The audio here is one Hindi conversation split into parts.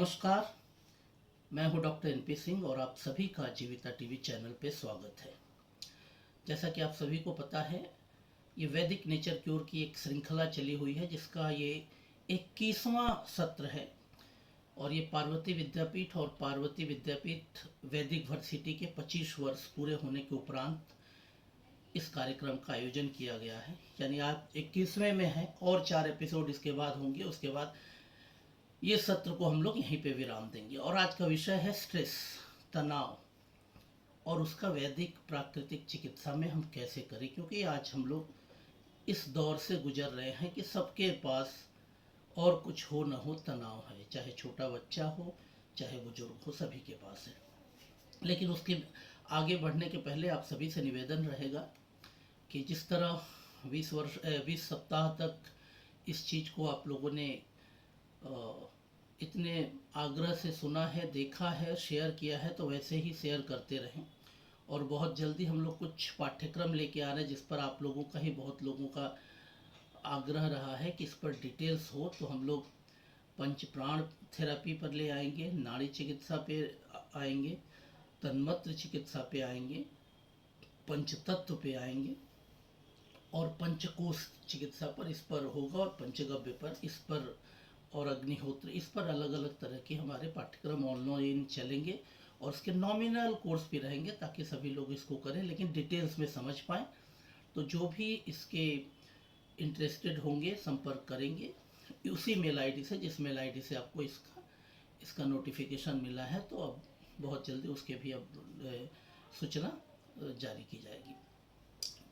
नमस्कार। मैं हूं डॉक्टर एनपी सिंह और आप सभी का जीविता टीवी चैनल पे स्वागत है। जैसा कि आप सभी को पता है, ये वैदिक नेचर क्योर की एक श्रृंखला चली हुई है जिसका ये 21वां सत्र है और ये पार्वती विद्यापीठ और पार्वती विद्यापीठ वैदिक वर्सिटी के 25 वर्ष पूरे होने के उपरांत इस कार्यक्रम का आयोजन किया गया है। यानी आप 21वें में हैं और 4 एपिसोड इसके बाद होंगे। उसके बाद ये सत्र को हम लोग यहीं पे विराम देंगे। और आज का विषय है स्ट्रेस, तनाव, और उसका वैदिक प्राकृतिक चिकित्सा में हम कैसे करें, क्योंकि आज हम लोग इस दौर से गुजर रहे हैं कि सबके पास और कुछ हो न हो तनाव है, चाहे छोटा बच्चा हो चाहे बुजुर्ग हो, सभी के पास है। लेकिन उसके आगे बढ़ने के पहले आप सभी से निवेदन रहेगा कि जिस तरह 20 सप्ताह तक इस चीज़ को आप लोगों ने इतने आग्रह से सुना है, देखा है, शेयर किया है, तो वैसे ही शेयर करते रहें। और बहुत जल्दी हम लोग कुछ पाठ्यक्रम लेके आ रहे हैं जिस पर आप लोगों का ही बहुत लोगों का आग्रह रहा है कि इस पर डिटेल्स हो। तो हम लोग पंच प्राण थेरेपी पर ले आएंगे, नाड़ी चिकित्सा पे आएंगे, तन्मात्र चिकित्सा पे आएंगे, पंचतत्व पे आएंगे और पंचकोश चिकित्सा पर इस पर होगा, और पंचगव्य पर इस पर, और अग्निहोत्र, इस पर अलग अलग तरह के हमारे पाठ्यक्रम ऑनलाइन चलेंगे और उसके नॉमिनल कोर्स भी रहेंगे ताकि सभी लोग इसको करें लेकिन डिटेल्स में समझ पाएँ। तो जो भी इसके इंटरेस्टेड होंगे संपर्क करेंगे उसी मेल आईडी से, जिस मेल आईडी से आपको इसका नोटिफिकेशन मिला है। तो अब बहुत जल्दी उसके भी अब सूचना जारी की जाएगी।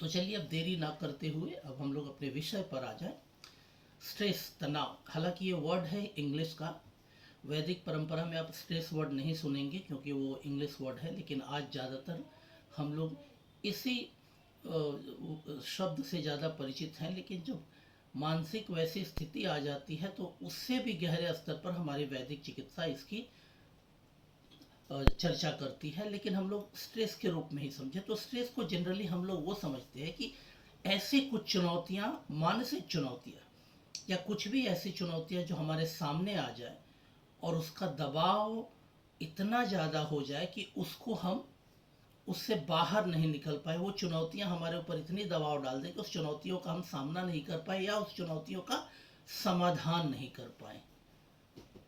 तो चलिए अब देरी ना करते हुए अब हम लोग अपने विषय पर आ जाएं। स्ट्रेस, तनाव। हालांकि ये वर्ड है इंग्लिश का। वैदिक परंपरा में आप स्ट्रेस वर्ड नहीं सुनेंगे क्योंकि वो इंग्लिश वर्ड है, लेकिन आज ज़्यादातर हम लोग इसी शब्द से ज़्यादा परिचित हैं। लेकिन जब मानसिक वैसी स्थिति आ जाती है तो उससे भी गहरे स्तर पर हमारी वैदिक चिकित्सा इसकी चर्चा करती है, लेकिन हम लोग स्ट्रेस के रूप में ही समझे। तो स्ट्रेस को जनरली हम लोग वो समझते हैं कि ऐसी कुछ चुनौतियाँ, मानसिक चुनौतियाँ या कुछ भी ऐसी चुनौतियाँ जो हमारे सामने आ जाए और उसका दबाव इतना ज़्यादा हो जाए कि उसको हम उससे बाहर नहीं निकल पाए, वो चुनौतियाँ हमारे ऊपर इतनी दबाव डाल दें कि उस चुनौतियों का हम सामना नहीं कर पाए या उस चुनौतियों का समाधान नहीं कर पाए।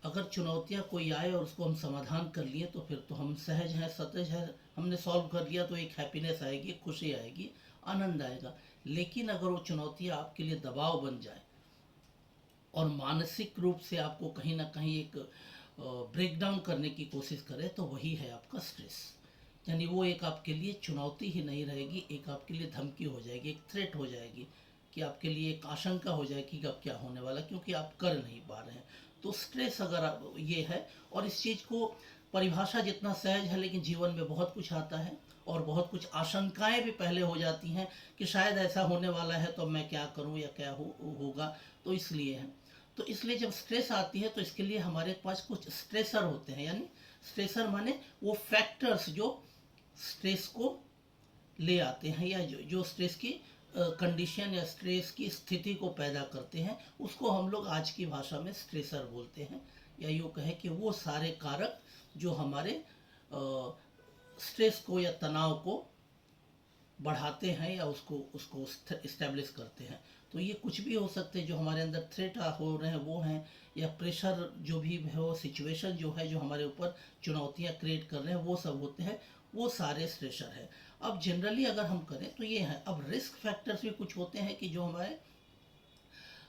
अगर चुनौतियाँ कोई आए और उसको हम समाधान कर लिए तो फिर तो हम सहज हैं, सतेज हैं, हमने सॉल्व कर लिया, तो एक हैप्पीनेस आएगी, खुशी आएगी, आनंद आएगा। लेकिन अगर वो चुनौतियाँ आपके लिए दबाव बन जाए और मानसिक रूप से आपको कहीं ना कहीं एक ब्रेक डाउन करने की कोशिश करे, तो वही है आपका स्ट्रेस। यानी वो एक आपके लिए चुनौती ही नहीं रहेगी, एक आपके लिए धमकी हो जाएगी, एक थ्रेट हो जाएगी कि आपके लिए एक आशंका हो जाएगी कि अब क्या होने वाला, क्योंकि आप कर नहीं पा रहे हैं। तो स्ट्रेस अगर ये है, और इस चीज़ को परिभाषा जितना सहज है, लेकिन जीवन में बहुत कुछ आता है और बहुत कुछ आशंकाएं भी पहले हो जाती हैं कि शायद ऐसा होने वाला है तो मैं क्या करूं या क्या होगा। तो इसलिए है। तो इसलिए जब स्ट्रेस आती है तो इसके लिए हमारे पास कुछ स्ट्रेसर होते हैं। यानी स्ट्रेसर माने वो फैक्टर्स जो स्ट्रेस को ले आते हैं या जो स्ट्रेस की कंडीशन या स्ट्रेस की स्थिति को पैदा करते हैं, उसको हम लोग आज की भाषा में स्ट्रेसर बोलते हैं। या यूँ कहें कि वो सारे कारक जो हमारे स्ट्रेस को या तनाव को बढ़ाते हैं या उसको इस्टेब्लिश करते हैं। तो ये कुछ भी हो सकते हैं, जो हमारे अंदर थ्रेट हो रहे हैं वो हैं, या प्रेशर जो भी हो, सिचुएशन जो है जो हमारे ऊपर चुनौतियां क्रिएट कर रहे हैं, वो सब होते हैं, वो सारे स्ट्रेसर है। अब जनरली अगर हम करें तो ये है। अब रिस्क फैक्टर्स भी कुछ होते हैं कि जो हमारे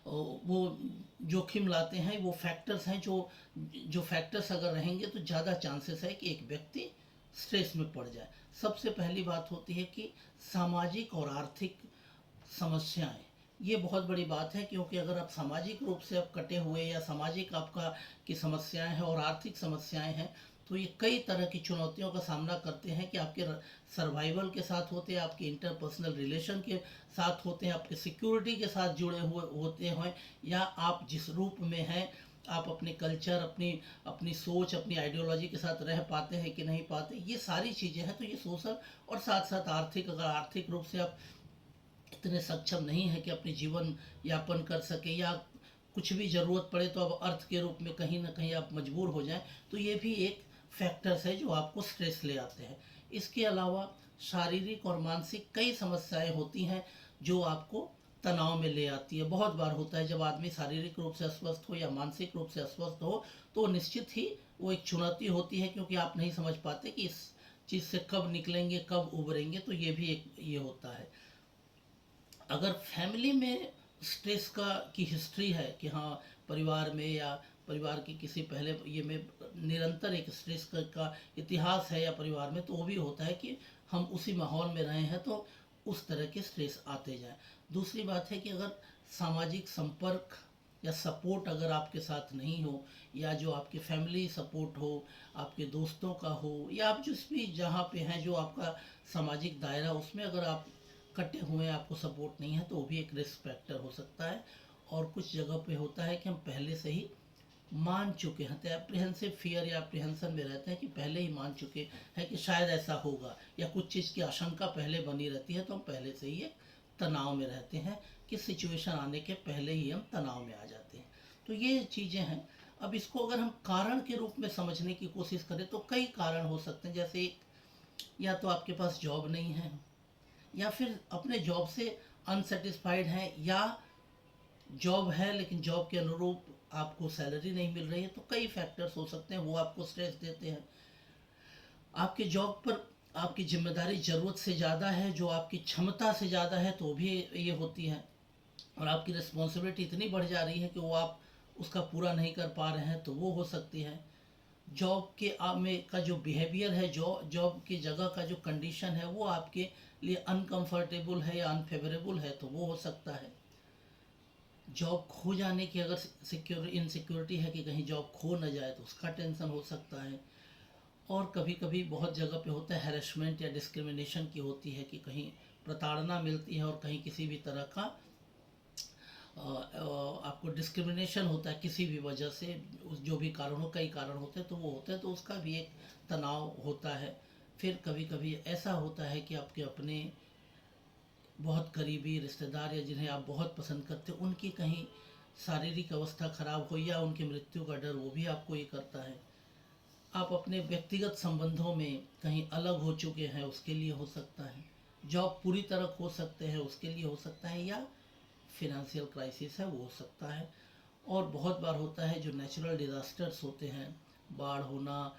वो जोखिम लाते हैं, वो फैक्टर्स हैं जो फैक्टर्स अगर रहेंगे तो ज़्यादा चांसेस है कि एक व्यक्ति स्ट्रेस में पड़ जाए। सबसे पहली बात होती है कि सामाजिक और आर्थिक समस्याएं। ये बहुत बड़ी बात है, क्योंकि अगर आप सामाजिक रूप से आप कटे हुए या सामाजिक आपका की समस्याएं हैं और आर्थिक समस्याएं हैं, तो ये कई तरह की चुनौतियों का सामना करते हैं कि आपके सर्वाइवल के साथ होते हैं, आपके इंटरपर्सनल रिलेशन के साथ होते हैं, आपके सिक्योरिटी के साथ जुड़े हुए होते हैं, या आप जिस रूप में हैं, आप अपने कल्चर, अपनी सोच, अपनी आइडियोलॉजी के साथ रह पाते हैं कि नहीं पाते, ये सारी चीज़ें हैं। तो ये सोशल और साथ साथ आर्थिक, अगर आर्थिक रूप से आप इतने सक्षम नहीं है कि अपनी जीवन यापन कर सके, या कुछ भी ज़रूरत पड़े तो अब अर्थ के रूप में कहीं ना कहीं आप मजबूर हो जाएं, तो ये भी एक फैक्टर्स है जो आपको स्ट्रेस ले आते हैं। इसके अलावा शारीरिक और मानसिक कई समस्याएं होती हैं जो आपको तनाव में ले आती है। बहुत बार होता है जब आदमी शारीरिक रूप से अस्वस्थ हो या मानसिक रूप से अस्वस्थ हो, तो निश्चित ही वो एक चुनौती होती है, क्योंकि आप नहीं समझ पाते कि इस चीज़ से कब निकलेंगे, कब उभरेंगे। तो ये भी एक ये होता है। अगर फैमिली में स्ट्रेस का की हिस्ट्री है कि हाँ, परिवार में या परिवार के किसी पहले ये में निरंतर एक स्ट्रेस का इतिहास है या परिवार में, तो वो भी होता है कि हम उसी माहौल में रहे हैं तो उस तरह के स्ट्रेस आते जाए। दूसरी बात है कि अगर सामाजिक संपर्क या सपोर्ट अगर आपके साथ नहीं हो, या जो आपके फैमिली सपोर्ट हो, आपके दोस्तों का हो, या आप जिस भी जहाँ पे हैं जो आपका सामाजिक दायरा, उसमें अगर आप कटे हुए हैं, आपको सपोर्ट नहीं है, तो वो भी एक रिस्क फैक्टर हो सकता है। और कुछ जगह पे होता है कि हम पहले से ही मान चुके हैं, तो एप्रीहेंसिव फियर या एप्रीहेंशन में रहते हैं कि पहले ही मान चुके हैं कि शायद ऐसा होगा, या कुछ चीज़ की आशंका पहले बनी रहती है, तो हम पहले से ही एक तनाव में रहते हैं कि सिचुएशन आने के पहले ही हम तनाव में आ जाते हैं। तो ये चीज़ें हैं। अब इसको अगर हम कारण के रूप में समझने की कोशिश करें तो कई कारण हो सकते हैं। जैसे एक, या तो आपके पास जॉब नहीं है, या फिर अपने जॉब से अनसेटिस्फाइड हैं, या जॉब है लेकिन जॉब के अनुरूप आपको सैलरी नहीं मिल रही है। तो कई फैक्टर्स हो सकते हैं, वो आपको स्ट्रेस देते हैं। आपके जॉब पर आपकी जिम्मेदारी ज़रूरत से ज़्यादा है, जो आपकी क्षमता से ज़्यादा है, तो भी ये होती है। और आपकी रिस्पॉन्सिबिलिटी इतनी बढ़ जा रही है कि वो आप उसका पूरा नहीं कर पा रहे हैं, तो वो हो सकती है। जॉब के में का जो बिहेवियर है, जॉब की जगह का जो कंडीशन है, वो आपके लिए अनकंफर्टेबल है या अनफेवरेबल है, तो वो हो सकता है। जॉब खो जाने की अगर इनसिक्योरिटी है कि कहीं जॉब खो न जाए, तो उसका टेंशन हो सकता है। और कभी कभी बहुत जगह पे होता है हैरेसमेंट या डिस्क्रिमिनेशन की होती है, कि कहीं प्रताड़ना मिलती है और कहीं किसी भी तरह का आपको डिस्क्रिमिनेशन होता है किसी भी वजह से। जो भी कारण हो, कई कारण होते हैं, तो वो होते हैं, तो उसका भी एक तनाव होता है। फिर कभी कभी ऐसा होता है कि आपके अपने बहुत करीबी रिश्तेदार या जिन्हें आप बहुत पसंद करते हो, उनकी कहीं शारीरिक अवस्था खराब हो या उनकी मृत्यु का डर, वो भी आपको ये करता है। आप अपने व्यक्तिगत संबंधों में कहीं अलग हो चुके हैं, उसके लिए हो सकता है। जॉब पूरी तरह खो सकते हैं, उसके लिए हो सकता है। या फिनेंशियल क्राइसिस है, वो हो सकता है। और बहुत बार होता है जो नेचुरल डिज़ास्टर्स होते हैं, बाढ़ होना,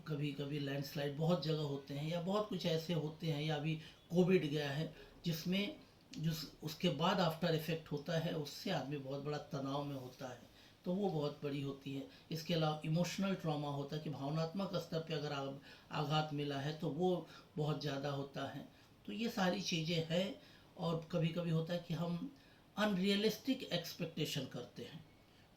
कभी कभी लैंडस्लाइड बहुत जगह होते हैं, या बहुत कुछ ऐसे होते हैं, या अभी कोविड गया है जिसमें जिस उसके बाद आफ्टर इफेक्ट होता है, उससे आदमी बहुत बड़ा तनाव में होता है, तो वो बहुत बड़ी होती है। इसके अलावा इमोशनल ट्रॉमा होता है कि भावनात्मक स्तर पे अगर आघात मिला है, तो वो बहुत ज़्यादा होता है। तो ये सारी चीज़ें हैं। और कभी कभी होता है कि हम अनरियलिस्टिक एक्सपेक्टेशन करते हैं,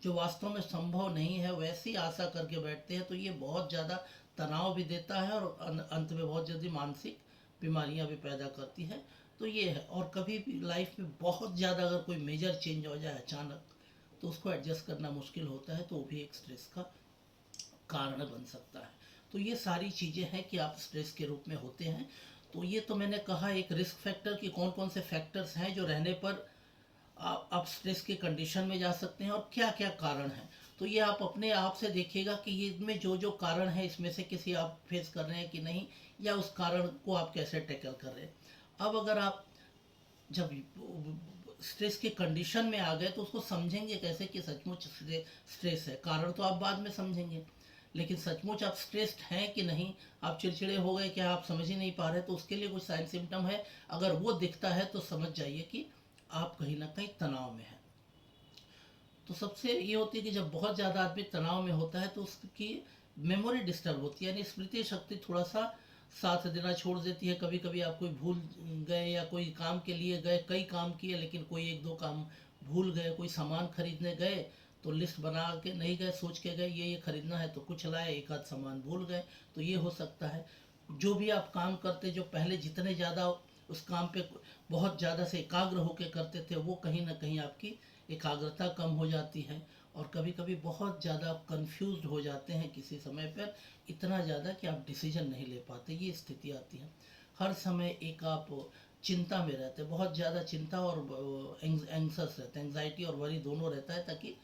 जो वास्तव में संभव नहीं है, वैसी आशा करके बैठते हैं, तो ये बहुत ज़्यादा तनाव भी देता है और अंत में बहुत जल्दी मानसिक बीमारियां भी पैदा करती है। तो ये है। और कभी भी लाइफ में बहुत ज़्यादा अगर कोई मेजर चेंज हो जाए अचानक, तो उसको एडजस्ट करना मुश्किल होता है, तो वो भी एक स्ट्रेस का कारण बन सकता है। तो ये सारी चीज़ें हैं कि आप स्ट्रेस के रूप में होते हैं। तो ये तो मैंने कहा एक रिस्क फैक्टर कि कौन कौन से फैक्टर्स हैं जो रहने पर आप स्ट्रेस के कंडीशन में जा सकते हैं, और क्या क्या कारण हैं। तो ये आप अपने आप से देखिएगा कि ये इसमें जो जो कारण है, इसमें से किसी आप फेस कर रहे हैं कि नहीं, या उस कारण को आप कैसे टैकल कर रहे हैं। अब अगर आप जब स्ट्रेस के कंडीशन में आ गए, तो उसको समझेंगे कैसे कि सचमुच स्ट्रेस है। कारण तो आप बाद में समझेंगे, लेकिन सचमुच आप स्ट्रेस्ड हैं कि नहीं, आप चिड़चिड़े हो गए क्या, आप समझ ही नहीं पा रहे, तो उसके लिए कुछ साइन सिम्टम है। अगर वो दिखता है तो समझ जाइए कि आप कहीं ना कहीं तनाव में हैं। तो सबसे ये होती है कि जब बहुत ज़्यादा आदमी तनाव में होता है, तो उसकी मेमोरी डिस्टर्ब होती है, यानी स्मृति शक्ति थोड़ा सा साथ देना छोड़ देती है। कभी कभी आप कोई भूल गए, या कोई काम के लिए गए, कई काम किए लेकिन कोई एक दो काम भूल गए, कोई सामान खरीदने गए तो लिस्ट बना के नहीं गए, सोच के गए ये खरीदना है, तो कुछ लाए, एक आध सामान भूल गए, तो ये हो सकता है। जो भी आप काम करते, जो पहले जितने ज़्यादा उस काम पे बहुत ज़्यादा से एकाग्र होकर करते थे, वो कहीं ना कहीं आपकी एकाग्रता कम हो जाती है। और कभी कभी बहुत ज़्यादा कंफ्यूज्ड हो जाते हैं किसी समय पर, इतना ज़्यादा कि आप डिसीजन नहीं ले पाते, ये स्थिति आती है। हर समय एक आप चिंता में रहते हैं, बहुत ज़्यादा चिंता और एंग्सस रहते हैं, एंग्जाइटी और वरी दोनों रहता है, ताकि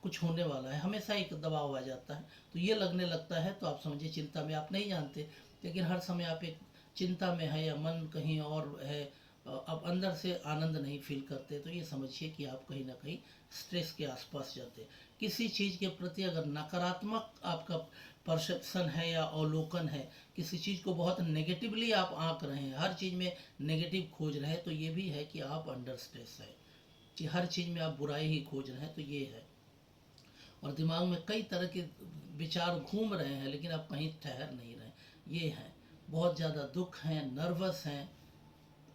कुछ होने वाला है, हमेशा एक दबाव आ जाता है। तो ये लगने लगता है तो आप समझिए चिंता में, आप नहीं जानते, लेकिन हर समय आप एक चिंता में है या मन कहीं और है, आप अंदर से आनंद नहीं फील करते, तो ये समझिए कि आप कहीं ना कहीं स्ट्रेस के आसपास जाते हैं। किसी चीज़ के प्रति अगर नकारात्मक आपका परसेप्शन है या अवलोकन है, किसी चीज़ को बहुत नेगेटिवली आप आंक रहे हैं, हर चीज़ में नेगेटिव खोज रहे हैं, तो ये भी है कि आप अंडर स्ट्रेस है, कि हर चीज़ में आप बुराई ही खोज रहे हैं, तो ये है। और दिमाग में कई तरह के विचार घूम रहे हैं, लेकिन आप कहीं ठहर नहीं रहे, ये है। बहुत ज़्यादा दुख हैं, नर्वस हैं,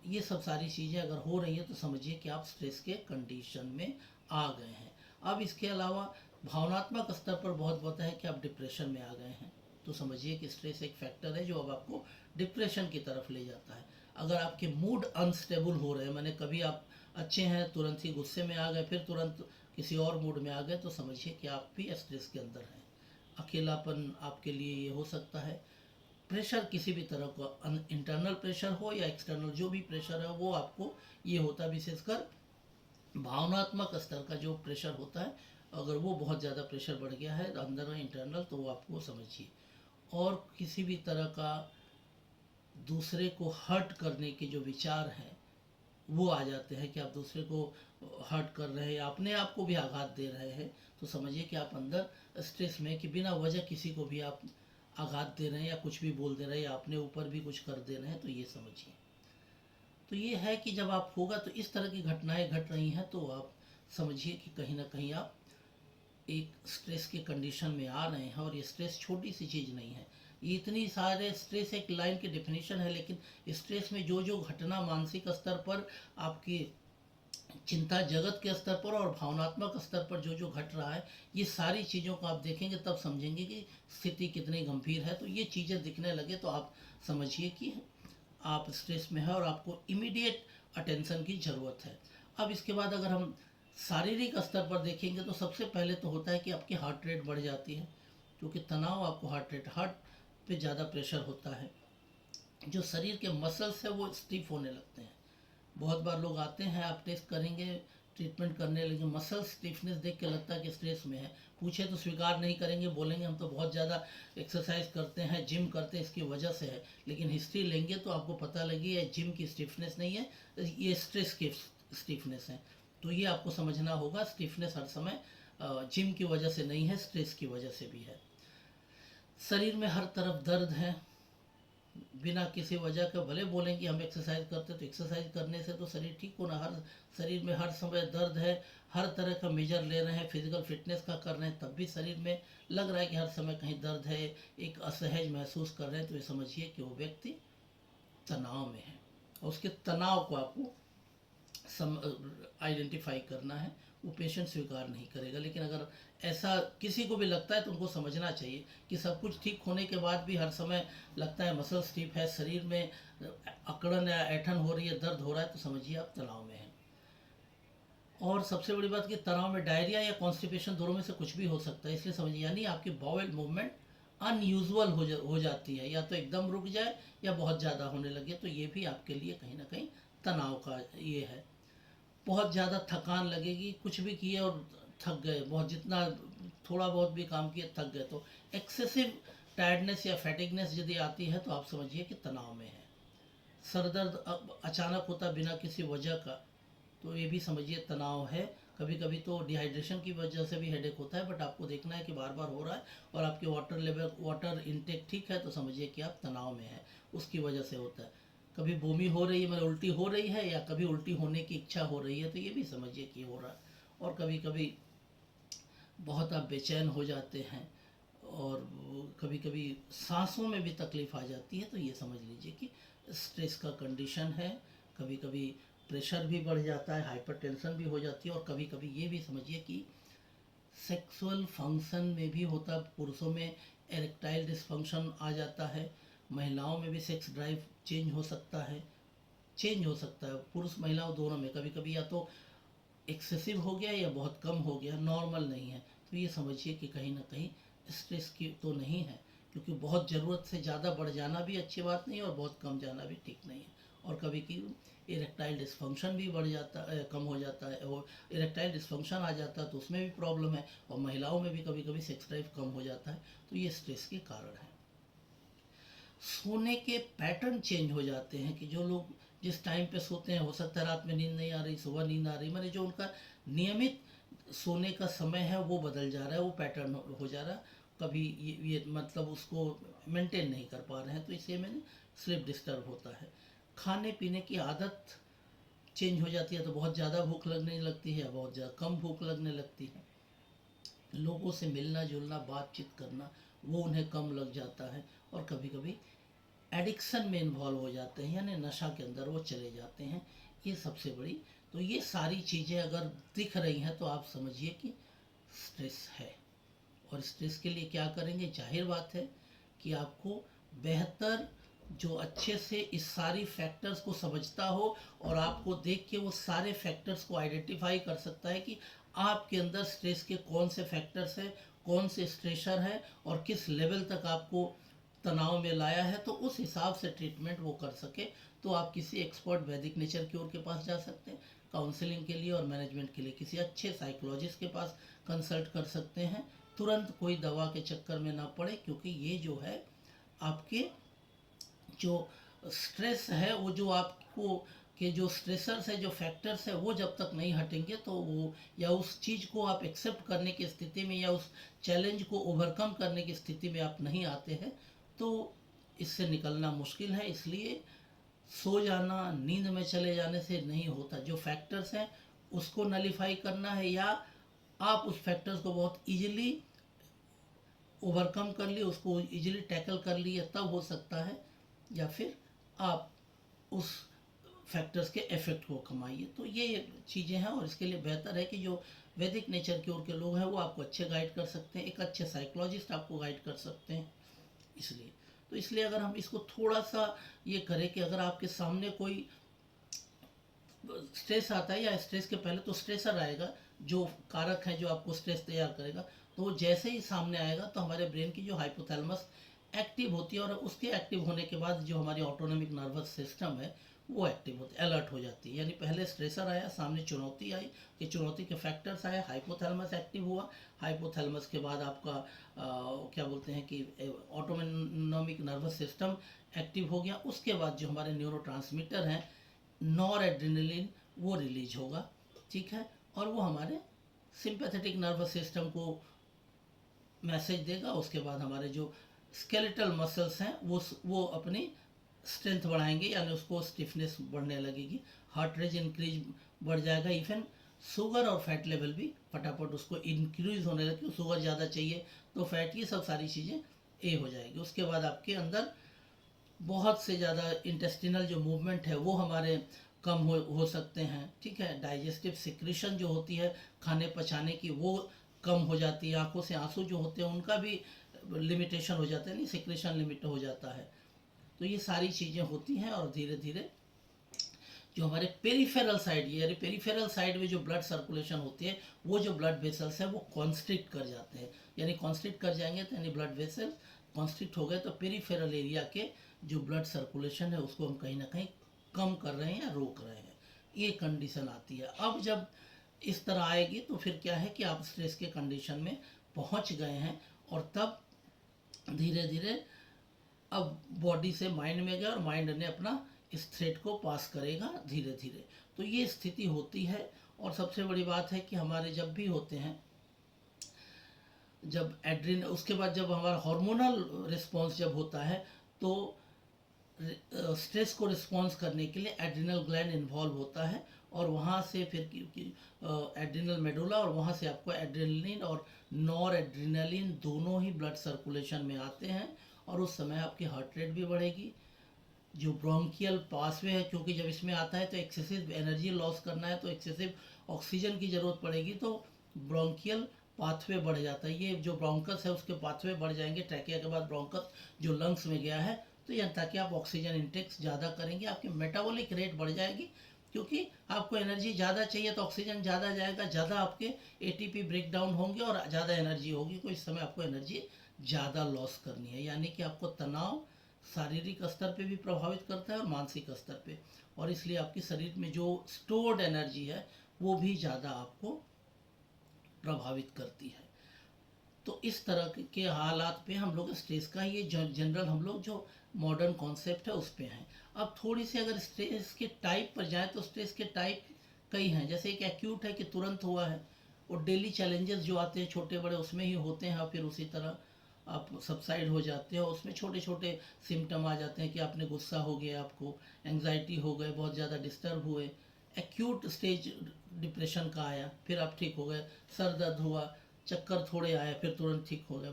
ये सब सारी चीज़ें अगर हो रही हैं तो समझिए कि आप स्ट्रेस के कंडीशन में आ गए हैं। अब इसके अलावा भावनात्मक स्तर पर बहुत होता है कि आप डिप्रेशन में आ गए हैं, तो समझिए कि स्ट्रेस एक फैक्टर है जो अब आपको डिप्रेशन की तरफ ले जाता है। अगर आपके मूड अनस्टेबल हो रहे हैं, मैंने कभी आप अच्छे हैं तुरंत ही गुस्से में आ गए, फिर तुरंत किसी और मूड में आ गए, तो समझिए कि आप भी स्ट्रेस के अंदर हैं। अकेलापन आपके लिए ये हो सकता है। प्रेशर किसी भी तरह का, इंटरनल प्रेशर हो या एक्सटर्नल जो भी प्रेशर है, वो आपको ये होता है। विशेषकर भावनात्मक स्तर का जो प्रेशर होता है, अगर वो बहुत ज़्यादा प्रेशर बढ़ गया है अंदर में इंटरनल, तो वो आपको समझिए। और किसी भी तरह का दूसरे को हर्ट करने के जो विचार हैं वो आ जाते हैं, कि आप दूसरे को हर्ट कर रहे हैं या अपने आप को भी आघात दे रहे हैं, तो समझिए कि आप अंदर स्ट्रेस में, कि बिना वजह किसी को भी आप आघात दे रहे हैं या कुछ भी बोल दे रहे हैं या अपने ऊपर भी कुछ कर दे रहे हैं, तो ये समझिए। तो ये है कि जब आप होगा तो इस तरह की घटनाएं घट रही हैं, तो आप समझिए कि कहीं ना कहीं आप एक स्ट्रेस के कंडीशन में आ रहे हैं। और ये स्ट्रेस छोटी सी चीज़ नहीं है, ये इतनी सारे स्ट्रेस एक लाइन की डेफिनेशन है, लेकिन स्ट्रेस में जो जो घटना मानसिक स्तर पर, आपकी चिंता जगत के स्तर पर और भावनात्मक स्तर पर जो जो घट रहा है, ये सारी चीज़ों को आप देखेंगे तब समझेंगे कि स्थिति कितनी गंभीर है। तो ये चीज़ें दिखने लगे तो आप समझिए कि आप स्ट्रेस में है और आपको इमीडिएट अटेंशन की ज़रूरत है। अब इसके बाद अगर हम शारीरिक स्तर पर देखेंगे तो सबसे पहले तो होता है कि आपकी हार्ट रेट बढ़ जाती है, क्योंकि तनाव आपको हार्ट पे ज़्यादा प्रेशर होता है। जो शरीर के मसल्स है वो स्टिफ होने लगते हैं। बहुत बार लोग आते हैं, आप टेस्ट करेंगे ट्रीटमेंट करने, लेकिन मसल स्टिफनेस देख के लगता है कि स्ट्रेस में है। पूछे तो स्वीकार नहीं करेंगे, बोलेंगे हम तो बहुत ज़्यादा एक्सरसाइज करते हैं, जिम करते हैं, इसकी वजह से है। लेकिन हिस्ट्री लेंगे तो आपको पता लगी है जिम की स्टिफनेस नहीं है, ये स्ट्रेस की स्टिफनेस है। तो ये आपको समझना होगा, स्टिफनेस हर समय जिम की वजह से नहीं है, स्ट्रेस की वजह से भी है। शरीर में हर तरफ दर्द है, बिना किसी वजह के। भले बोलेंगे हम एक्सरसाइज करते, तो एक्सरसाइज करने से तो शरीर ठीक होना, हर शरीर में हर समय दर्द है। हर तरह का मेजर ले रहे हैं, फिजिकल फिटनेस का कर रहे हैं, तब भी शरीर में लग रहा है कि हर समय कहीं दर्द है, एक असहज महसूस कर रहे हैं, तो ये समझिए कि वो व्यक्ति तनाव में है। और उसके तनाव को आपको आइडेंटिफाई करना है। वो पेशेंट स्वीकार नहीं करेगा, लेकिन अगर ऐसा किसी को भी लगता है तो उनको समझना चाहिए कि सब कुछ ठीक होने के बाद भी हर समय लगता है मसल स्टिफ है, शरीर में अकड़न या ऐठन हो रही है, दर्द हो रहा है, तो समझिए आप तनाव में हैं। और सबसे बड़ी बात कि तनाव में डायरिया या कॉन्स्टिपेशन दोनों में से कुछ भी हो सकता है, इसलिए समझिए, यानी आपकी बाउल मूवमेंट अनयूजुअल हो जाती है, या तो एकदम रुक जाए या बहुत ज़्यादा होने लगे, तो ये भी आपके लिए कहीं ना कहीं तनाव का ये है। बहुत ज़्यादा थकान लगेगी, कुछ भी किए और थक गए, बहुत जितना थोड़ा बहुत भी काम किए थक गए, तो एक्सेसिव टायर्डनेस या फैटिगनेस यदि आती है तो आप समझिए कि तनाव में है। सर दर्द अचानक होता बिना किसी वजह का, तो ये भी समझिए तनाव है। कभी कभी तो डिहाइड्रेशन की वजह से भी हेडेक होता है, बट आपको देखना है कि बार बार हो रहा है और आपके वाटर लेवल, वाटर इनटेक ठीक है, तो समझिए कि आप तनाव में हैं, उसकी वजह से होता है। कभी बोमी हो रही है, मतलब उल्टी हो रही है, या कभी उल्टी होने की इच्छा हो रही है, तो ये भी समझिए कि हो रहा है। और कभी कभी बहुत आप बेचैन हो जाते हैं, और कभी कभी सांसों में भी तकलीफ आ जाती है, तो ये समझ लीजिए कि स्ट्रेस का कंडीशन है। कभी कभी प्रेशर भी बढ़ जाता है, हाइपरटेंशन भी हो जाती है, और कभी कभी ये भी समझिए कि सेक्सुअल फंक्शन में भी होता है। पुरुषों में एरेक्टाइल डिसफंक्शन आ जाता है, महिलाओं में भी सेक्स ड्राइव चेंज हो सकता है, पुरुष महिलाओं दोनों में। कभी कभी या तो एक्सेसिव हो गया या बहुत कम हो गया, नॉर्मल नहीं है, तो ये समझिए कि कहीं ना कहीं स्ट्रेस की तो नहीं है, क्योंकि बहुत ज़रूरत से ज़्यादा बढ़ जाना भी अच्छी बात नहीं है और बहुत कम जाना भी ठीक नहीं है। और कभी कभी इरेक्टाइल डिस्फंक्शन भी बढ़ जाता है, कम हो जाता है, और इरेक्टाइल डिस्फंक्शन आ जाता है तो उसमें भी प्रॉब्लम है, और महिलाओं में भी कभी कभी सेक्स ड्राइव कम हो जाता है। तो ये स्ट्रेस के कारण है। सोने के पैटर्न चेंज हो जाते हैं कि जो लोग जिस टाइम पे सोते हैं, हो सकता है रात में नींद नहीं आ रही, सुबह नींद आ रही, मैंने जो उनका नियमित सोने का समय है वो बदल जा रहा है, वो पैटर्न हो जा रहा है। कभी ये मतलब उसको मेंटेन नहीं कर पा रहे हैं, तो इससे मैंने स्लीप डिस्टर्ब होता है। खाने पीने की आदत चेंज हो जाती है, तो बहुत ज़्यादा भूख लगने लगती है, बहुत ज़्यादा कम भूख लगने लगती है। लोगों से मिलना जुलना, बातचीत करना, वो उन्हें कम लग जाता है। और कभी कभी एडिक्शन में इन्वॉल्व हो जाते हैं, यानी नशा के अंदर वो चले जाते हैं। ये सबसे बड़ी, तो ये सारी चीज़ें अगर दिख रही हैं तो आप समझिए कि स्ट्रेस है। और स्ट्रेस के लिए क्या करेंगे, जाहिर बात है कि आपको बेहतर, जो अच्छे से इस सारी फैक्टर्स को समझता हो और आपको देख के वो सारे फैक्टर्स को आइडेंटिफाई कर सकता है कि आपके अंदर स्ट्रेस के कौन से फैक्टर्स हैं, कौन से स्ट्रेसर है, और किस लेवल तक आपको तनाव में लाया है, तो उस हिसाब से ट्रीटमेंट वो कर सके। तो आप किसी एक्सपर्ट वैदिक नेचर क्योर के पास जा सकते हैं काउंसलिंग के लिए, और मैनेजमेंट के लिए किसी अच्छे साइकोलॉजिस्ट के पास कंसल्ट कर सकते हैं। तुरंत कोई दवा के चक्कर में ना पड़े, क्योंकि ये जो है आपके जो स्ट्रेस है, वो जो आपको के जो स्ट्रेसर्स है, जो फैक्टर्स है, वो जब तक नहीं हटेंगे तो वो, या उस चीज़ को आप एक्सेप्ट करने की स्थिति में, या उस चैलेंज को ओवरकम करने की स्थिति में आप नहीं आते हैं, तो इससे निकलना मुश्किल है। इसलिए सो जाना, नींद में चले जाने से नहीं होता। जो फैक्टर्स हैं उसको नलीफाई करना है, या आप उस फैक्टर्स को बहुत इजीली ओवरकम कर लिए, उसको इजीली टैकल कर लिए, तब हो सकता है। या फिर आप उस फैक्टर्स के इफेक्ट को कमाइए। तो ये चीज़ें हैं, और इसके लिए बेहतर है कि जो वैदिक नेचर क्योर के लोग हैं वो आपको अच्छे गाइड कर सकते हैं, एक अच्छे साइकोलॉजिस्ट आपको गाइड कर सकते हैं। इसलिए, तो इसलिए अगर हम इसको थोड़ा सा ये करें कि अगर आपके सामने कोई स्ट्रेस आता है, या स्ट्रेस के पहले तो स्ट्रेसर आएगा, जो कारक है जो आपको स्ट्रेस तैयार करेगा, तो वो जैसे ही सामने आएगा तो हमारे ब्रेन की जो हाइपोथैलेमस एक्टिव होती है, और उसके एक्टिव होने के बाद जो हमारी ऑटोनॉमिक नर्वस सिस्टम है वो एक्टिव होती है, अलर्ट हो जाती है। यानी पहले स्ट्रेसर आया, सामने चुनौती आई, कि चुनौती के फैक्टर्स आए, हाइपोथैलेमस एक्टिव हुआ, हाइपोथैलेमस के बाद आपका क्या बोलते हैं कि ऑटोनॉमिक नर्वस सिस्टम एक्टिव हो गया। उसके बाद जो हमारे न्यूरोट्रांसमीटर हैं, नॉर एड्रेनलिन, वो रिलीज होगा, ठीक है, और वो हमारे सिंपैथेटिक नर्वस सिस्टम को मैसेज देगा। उसके बाद हमारे जो स्केलेटल मसल्स हैं वो अपनी स्ट्रेंथ बढ़ाएंगे, यानी उसको स्टिफनेस बढ़ने लगेगी, हार्ट रेट इंक्रीज बढ़ जाएगा, इवन शुगर और फैट लेवल भी फटाफट उसको इंक्रीज होने लगे। शुगर ज़्यादा चाहिए तो फैट, ये सब सारी चीज़ें ए हो जाएगी। उसके बाद आपके अंदर बहुत से ज़्यादा इंटेस्टिनल जो मूवमेंट है वो हमारे कम हो सकते हैं, ठीक है। डाइजेस्टिव सिक्रीशन जो होती है खाने पचाने की, वो कम हो जाती है। आंखों से आंसू जो होते हैं उनका भी लिमिटेशन हो जाता है, नहीं, सिक्रीशन लिमिट हो जाता है। तो ये सारी चीज़ें होती हैं, और धीरे धीरे जो हमारे पेरिफेरल साइड, यानी पेरिफेरल साइड में जो ब्लड सर्कुलेशन होती है, वो जो ब्लड वेसल्स है वो कॉन्स्ट्रिक्ट कर जाते हैं। यानी कॉन्स्ट्रिक्ट कर जाएंगे तो यानी ब्लड वेसल कॉन्स्ट्रिक्ट हो गए, तो पेरिफेरल एरिया के जो ब्लड सर्कुलेशन है उसको हम कहीं ना कहीं कम कर रहे हैं या रोक रहे हैं, ये कंडीशन आती है। अब जब इस तरह आएगी तो फिर क्या है कि आप स्ट्रेस के कंडीशन में पहुंच गए हैं, और तब धीरे धीरे अब बॉडी से माइंड में गया, और माइंड ने अपना इस थ्रेड को पास करेगा धीरे धीरे। तो ये स्थिति होती है। और सबसे बड़ी बात है कि हमारे जब भी होते हैं, जब एड्रिन, उसके बाद जब हमारा हार्मोनल रिस्पॉन्स जब होता है, तो स्ट्रेस को रिस्पॉन्स करने के लिए एड्रिनल ग्लैंड इन्वॉल्व होता है, और वहाँ से फिर एड्रिनल मेडुला, और वहाँ से आपको एड्रेनलिन और नॉर एड्रिनलिन दोनों ही ब्लड सर्कुलेशन में आते हैं, और उस समय आपकी हार्ट रेट भी बढ़ेगी। जो ब्रोंकियल पासवे है, क्योंकि जब इसमें आता है तो एक्सेसिव एनर्जी लॉस करना है, तो एक्सेसिव ऑक्सीजन की ज़रूरत पड़ेगी, तो ब्रोंकियल पाथवे बढ़ जाता है। ये जो ब्रोंकस है उसके पाथवे बढ़ जाएंगे, ट्रैकिया के बाद ब्रोंकस जो लंग्स में गया है, तो यह ताकि आप ऑक्सीजन इंटेक्स ज़्यादा करेंगे, आपकी मेटाबॉलिक रेट बढ़ जाएगी, क्योंकि आपको एनर्जी ज़्यादा चाहिए तो ऑक्सीजन ज़्यादा जाएगा, ज़्यादा आपके एटीपी ब्रेक डाउन होंगे और ज़्यादा एनर्जी होगी, तो इस समय आपको एनर्जी ज़्यादा लॉस करनी है। यानी कि आपको तनाव शारीरिक स्तर पे भी प्रभावित करता है और मानसिक स्तर पे, और इसलिए आपकी शरीर में जो स्टोर्ड एनर्जी है वो भी ज़्यादा आपको प्रभावित करती है। तो इस तरह के हालात पे हम लोग स्ट्रेस का ये जनरल हम लोग जो मॉडर्न कॉन्सेप्ट है उस पे हैं। अब थोड़ी सी अगर स्ट्रेस के टाइप पर जाए तो स्ट्रेस के टाइप कई हैं। जैसे एक एक्यूट है कि तुरंत हुआ है, और डेली चैलेंजेस जो आते हैं छोटे बड़े उसमें ही होते हैं, और फिर उसी तरह आप सबसाइड हो जाते हो। उसमें छोटे छोटे सिम्टम आ जाते हैं कि आपने गुस्सा हो गया, आपको एंग्जाइटी हो गए, बहुत ज़्यादा डिस्टर्ब हुए, एक्यूट स्टेज डिप्रेशन का आया, फिर आप ठीक हो गए, सर दर्द हुआ, चक्कर थोड़े आए, फिर तुरंत ठीक हो गए,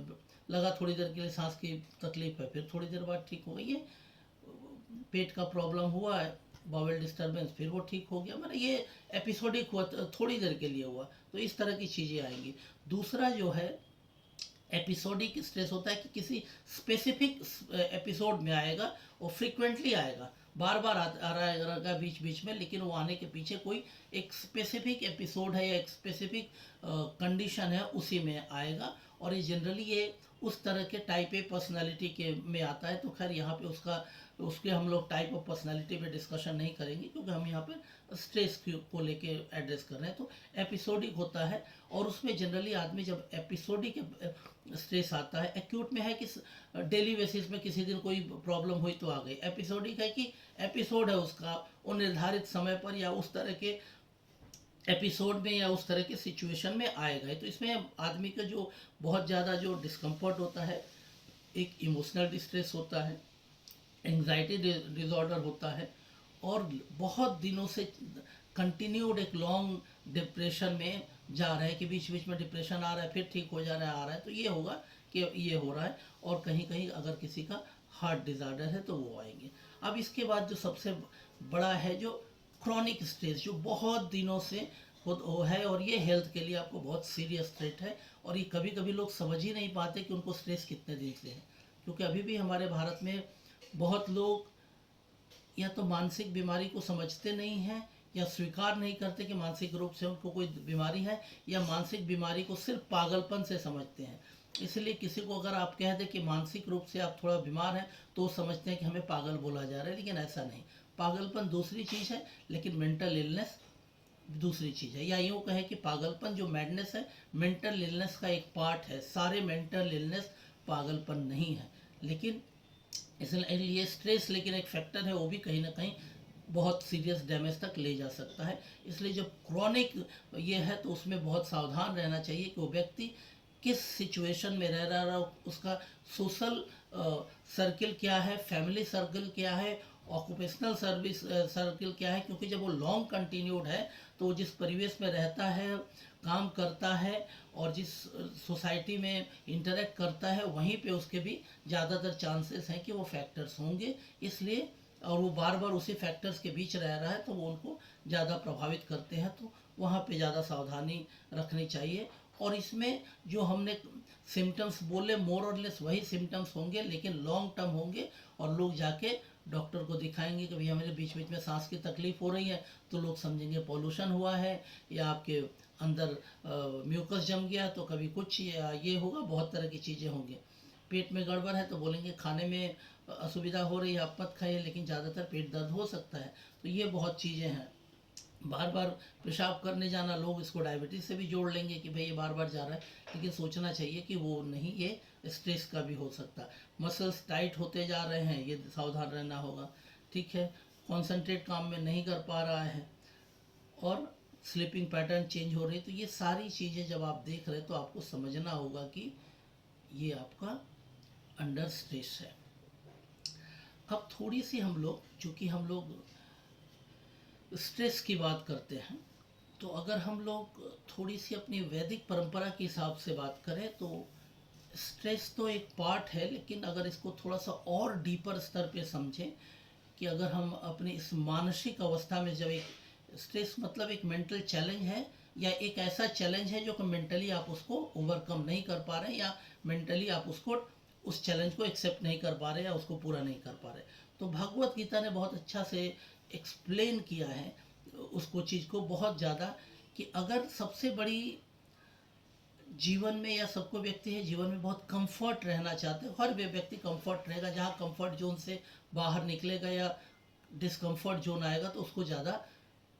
लगा थोड़ी देर के लिए सांस की तकलीफ है, फिर थोड़ी देर बाद ठीक हो गई। ये पेट का प्रॉब्लम हुआ है, बाउल डिस्टर्बेंस, फिर वो ठीक हो गया, मतलब ये एपिसोडिक हुआ, थोड़ी देर के लिए हुआ। तो इस तरह की चीज़ें आएंगी। दूसरा जो है एपिसोडिक स्ट्रेस होता है कि किसी स्पेसिफिक एपिसोड में आएगा, और फ्रिक्वेंटली आएगा, बार बार आ रहा रहेगा बीच बीच में, लेकिन वो आने के पीछे कोई एक स्पेसिफिक एपिसोड है या एक स्पेसिफिक कंडीशन है, उसी में आएगा। और ये जनरली ये उस तरह के टाइप ए पर्सनालिटी के में आता है। तो खैर यहाँ पे उसके हम लोग टाइप ऑफ पर्सनालिटी पे डिस्कशन नहीं करेंगे, क्योंकि हम यहाँ पे स्ट्रेस को लेके एड्रेस कर रहे हैं। तो एपिसोडिक होता है, और उसमें जनरली आदमी जब एपिसोडिक स्ट्रेस आता है, एक्यूट में है कि डेली बेसिस में किसी दिन कोई प्रॉब्लम हुई तो आ गई, एपिसोडिक है कि एपिसोड है उसका, वो निर्धारित समय पर या उस तरह के एपिसोड में या उस तरह के सिचुएशन में आएगा। तो इसमें आदमी का जो बहुत ज़्यादा जो डिस्कम्फर्ट होता है, एक इमोशनल डिस्ट्रेस होता है, एंग्जाइटी डिसऑर्डर होता है, और बहुत दिनों से कंटिन्यूड एक लॉन्ग डिप्रेशन में जा रहा है, कि बीच बीच में डिप्रेशन आ रहा है, फिर ठीक हो जा रहा है, आ रहा है, तो ये होगा कि ये हो रहा है। और कहीं कहीं अगर किसी का हार्ट डिसऑर्डर है तो वो आएंगे। अब इसके बाद जो सबसे बड़ा है जो क्रॉनिक स्ट्रेस, जो बहुत दिनों से वो है, और ये हेल्थ के लिए आपको बहुत सीरियस थ्रेट है। और ये कभी कभी लोग समझ ही नहीं पाते कि उनको स्ट्रेस कितने दिन से है, क्योंकि अभी भी हमारे भारत में बहुत लोग या तो मानसिक बीमारी को समझते नहीं हैं, या स्वीकार नहीं करते कि मानसिक रूप से उनको कोई बीमारी है, या मानसिक बीमारी को सिर्फ पागलपन से समझते हैं। इसलिए किसी को अगर आप कह दें कि मानसिक रूप से आप थोड़ा बीमार हैं, तो वो समझते हैं कि हमें पागल बोला जा रहा है, लेकिन ऐसा नहीं। पागलपन दूसरी चीज़ है, लेकिन मेंटल इलनेस दूसरी चीज़ है। या यूँ कहें कि पागलपन जो मैडनेस है, मेंटल इलनेस का एक पार्ट है। सारे मेंटल इलनेस पागलपन नहीं है, लेकिन इसलिए स्ट्रेस लेकिन एक फैक्टर है, वो भी कहीं ना कहीं बहुत सीरियस डैमेज तक ले जा सकता है। इसलिए जब क्रॉनिक ये है तो उसमें बहुत सावधान रहना चाहिए कि वो व्यक्ति किस सिचुएशन में रह रहा है, उसका सोशल सर्किल क्या है, फैमिली सर्किल क्या है, ऑक्यूपेशनल सर्विस सर्किल क्या है। क्योंकि जब वो लॉन्ग कंटिन्यूड है, तो वो जिस परिवेश में रहता है, काम करता है, और जिस सोसाइटी में इंटरेक्ट करता है, वहीं पे उसके भी ज़्यादातर चांसेस हैं कि वो फैक्टर्स होंगे। इसलिए और वो बार बार उसी फैक्टर्स के बीच रह रहा है, तो वो उनको ज़्यादा प्रभावित करते हैं। तो वहाँ पे ज़्यादा सावधानी रखनी चाहिए। और इसमें जो हमने सिम्टम्स बोले, मोर और लेस वही सिम्टम्स होंगे, लेकिन लॉन्ग टर्म होंगे, और लोग जाके डॉक्टर को दिखाएंगे कि भैया मेरे बीच बीच में सांस की तकलीफ हो रही है, तो लोग समझेंगे पॉल्यूशन हुआ है, या आपके अंदर म्यूकस जम गया, तो कभी कुछ या ये होगा, बहुत तरह की चीज़ें होंगी। पेट में गड़बड़ है तो बोलेंगे खाने में असुविधा हो रही है, आप मत खाइए, लेकिन ज़्यादातर पेट दर्द हो सकता है। तो ये बहुत चीज़ें हैं। बार बार पेशाब करने जाना, लोग इसको डायबिटीज़ से भी जोड़ लेंगे कि भाई ये बार बार जा रहा है, लेकिन सोचना चाहिए कि वो नहीं, ये स्ट्रेस का भी हो सकता है। मसल्स टाइट होते जा रहे हैं, ये सावधान रहना होगा। ठीक है, कॉन्सेंट्रेट काम में नहीं कर पा रहा है, और स्लीपिंग पैटर्न चेंज हो रही है। तो ये सारी चीज़ें जब आप देख रहे हैं, तो आपको समझना होगा कि ये आपका अंडर स्ट्रेस है। अब थोड़ी सी हम लोग, चूँकि हम लोग स्ट्रेस की बात करते हैं, तो अगर हम लोग थोड़ी सी अपनी वैदिक परंपरा के हिसाब से बात करें, तो स्ट्रेस तो एक पार्ट है, लेकिन अगर इसको थोड़ा सा और डीपर स्तर पे समझें, कि अगर हम अपनी इस मानसिक अवस्था में, जब एक स्ट्रेस मतलब एक मेंटल चैलेंज है, या एक ऐसा चैलेंज है जो कि मेंटली आप उसको ओवरकम नहीं कर पा रहे हैं, या मेंटली आप उसको उस चैलेंज को एक्सेप्ट नहीं कर पा रहे, या उसको पूरा नहीं कर पा रहे, तो भगवत गीता ने बहुत अच्छा से एक्सप्लेन किया है उसको, चीज़ को बहुत ज़्यादा, कि अगर सबसे बड़ी जीवन में या सबको व्यक्ति है जीवन में बहुत कंफर्ट रहना चाहते हैं। हर व्यक्ति कंफर्ट रहेगा, जहाँ कंफर्ट जोन से बाहर निकलेगा या डिस्कम्फर्ट जोन आएगा तो उसको ज़्यादा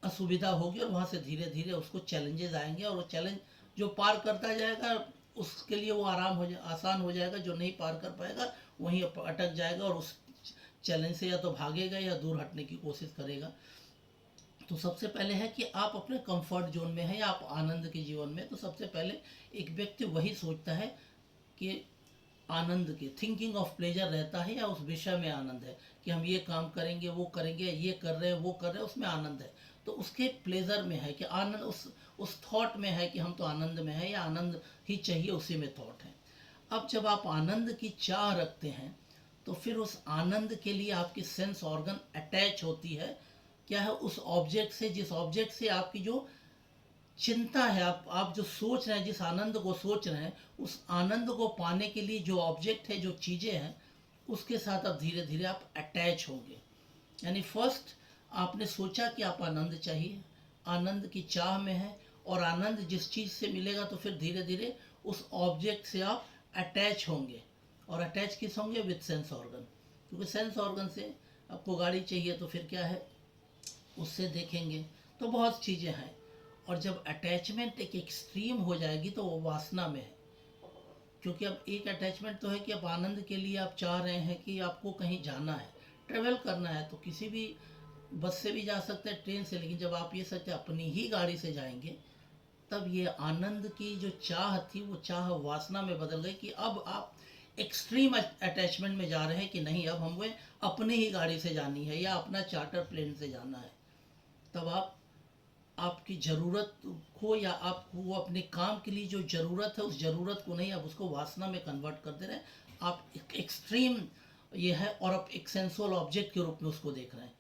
असुविधा होगी और वहाँ से धीरे धीरे उसको चैलेंजेस आएंगे, और वो चैलेंज जो पार करता जाएगा उसके लिए वो आसान हो जाएगा। जो नहीं पार कर पाएगा वहीं अटक जाएगा और उस चैलेंज से या तो भागेगा या दूर हटने की कोशिश करेगा। तो सबसे पहले है कि आप अपने कंफर्ट जोन में हैं या आप आनंद के जीवन में, तो सबसे पहले एक व्यक्ति वही सोचता है कि आनंद के थिंकिंग ऑफ प्लेजर रहता है, या उस विषय में आनंद है कि हम ये काम करेंगे, वो करेंगे, ये कर रहे हैं, वो कर रहे हैं, उसमें आनंद है। तो उसके प्लेजर में है कि आनंद, उस थॉट में है कि हम तो आनंद में है या आनंद ही चाहिए, उसी में थॉट है। अब जब आप आनंद की चाह रखते हैं तो फिर उस आनंद के लिए आपकी सेंस ऑर्गन अटैच होती है, क्या है, उस ऑब्जेक्ट से, जिस ऑब्जेक्ट से आपकी जो चिंता है, आप जो सोच रहे हैं, जिस आनंद को सोच रहे हैं, उस आनंद को पाने के लिए जो ऑब्जेक्ट है, जो चीज़ें हैं, उसके साथ अब धीरे धीरे आप अटैच होंगे। यानी फर्स्ट आपने सोचा कि आप आनंद चाहिए, आनंद की चाह में है, और आनंद जिस चीज़ से मिलेगा तो फिर धीरे धीरे उस ऑब्जेक्ट से आप अटैच होंगे। और अटैच किस होंगे? With sense organ. क्योंकि सेंस ऑर्गन से आपको गाड़ी चाहिए तो फिर क्या है, उससे देखेंगे, तो बहुत चीज़ें हैं। और जब अटैचमेंट एक एक्सट्रीम हो जाएगी तो वो वासना में है। क्योंकि अब एक अटैचमेंट तो है कि अब आनंद के लिए आप चाह रहे हैं कि आपको कहीं जाना है, ट्रेवल करना है, तो किसी भी बस से भी जा सकते हैं, ट्रेन से, लेकिन जब आप ये सोचते अपनी ही गाड़ी से जाएंगे, तब ये आनंद की जो चाह थी वो चाह वासना में बदल गई कि अब आप एक्सट्रीम अटैचमेंट में जा रहे हैं कि नहीं, अब हमें अपनी ही गाड़ी से जानी है या अपना चार्टर प्लेन से जाना है। तब आप आपकी ज़रूरत को, या आपको वो अपने काम के लिए जो ज़रूरत है, उस ज़रूरत को नहीं, आप उसको वासना में कन्वर्ट कर दे रहे हैं। आप एक एक्सट्रीम ये है, और आप एक सेंसुअल ऑब्जेक्ट के रूप में उसको देख रहे हैं।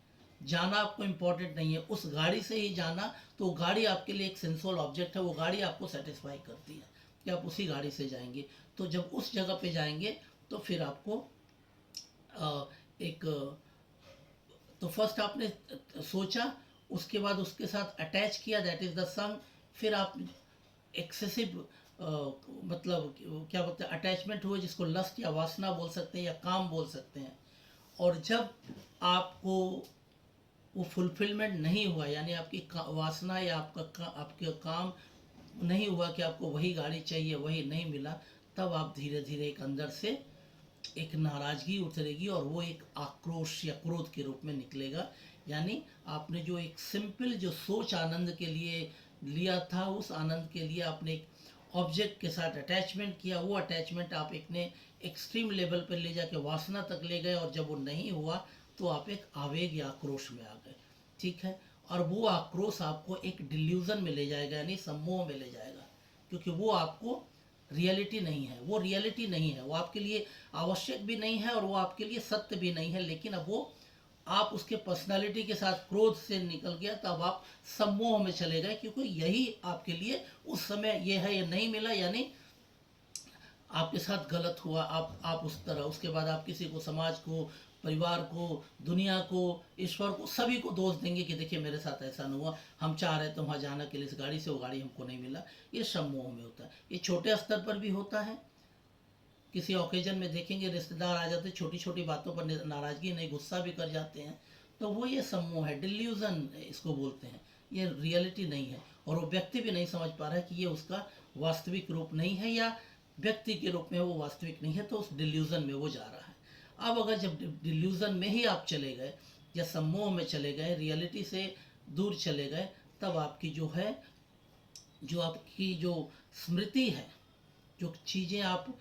जाना आपको इम्पोर्टेंट नहीं है, उस गाड़ी से ही जाना, तो गाड़ी आपके लिए एक सेंसुअल ऑब्जेक्ट है, वो गाड़ी आपको सेटिस्फाई करती है कि आप उसी गाड़ी से जाएंगे। तो जब उस जगह पे जाएंगे तो फिर आपको एक, तो फर्स्ट आपने सोचा, उसके बाद उसके साथ अटैच किया, दैट इज द संग। फिर आप एक्सेसिव मतलब क्या बोलते हैं, अटैचमेंट हुए, जिसको लस्ट या वासना बोल सकते हैं या काम बोल सकते हैं। और जब आपको वो फुलफिलमेंट नहीं हुआ, यानी आपकी वासना या आपके काम नहीं हुआ कि आपको वही गाड़ी चाहिए, वही नहीं मिला, तब आप धीरे धीरे एक अंदर से एक नाराजगी उतरेगी और वो एक आक्रोश या क्रोध के रूप में निकलेगा। यानी आपने जो एक सिंपल जो सोच आनंद के लिए लिया था, उस आनंद के लिए आपने एक ऑब्जेक्ट के साथ अटैचमेंट किया, वो अटैचमेंट आप एक ने एक्सट्रीम लेवल पर ले जाके वासना तक ले गए, और जब वो नहीं हुआ तो आप एक आवेग या आक्रोश में आ गए। ठीक है, और वो आक्रोश आपको एक डिल्यूजन में ले जाएगा, यानी सम्मोह में ले जाएगा, क्योंकि वो आपको रियलिटी नहीं है, वो रियलिटी नहीं है, वो आपके लिए आवश्यक भी नहीं है और वो आपके लिए सत्य भी नहीं है। लेकिन अब वो आप उसके पर्सनालिटी के साथ क्रोध से निकल गया, तब आप सम्मोह में चले गए, क्योंकि यही आपके लिए उस समय ये है, ये नहीं मिला, यानी आपके साथ गलत हुआ। आप उस तरह, उसके बाद आप किसी को, समाज को, परिवार को, दुनिया को, ईश्वर को, सभी को दोष देंगे कि देखिए मेरे साथ ऐसा नहीं हुआ, हम चाह रहे थे वहाँ जाना के लिए इस गाड़ी से, वो गाड़ी हमको नहीं मिला। ये सम्मोह में होता है। ये छोटे स्तर पर भी होता है। किसी ओकेजन में देखेंगे रिश्तेदार आ जाते, छोटी छोटी बातों पर नाराजगी नहीं, गुस्सा भी कर जाते हैं, तो वो ये सम्मोह है, डिल्यूजन इसको बोलते हैं। ये रियलिटी नहीं है, और वो व्यक्ति भी नहीं समझ पा रहा है कि ये उसका वास्तविक रूप नहीं है, या व्यक्ति के रूप में वो वास्तविक नहीं है, तो उस डिल्यूजन में वो जा रहा है। अब अगर जब डिल्यूजन में ही आप चले गए या सम्मोह में चले गए, रियलिटी से दूर चले गए, तब आपकी जो है, जो आपकी जो स्मृति है, जो चीज़ें आप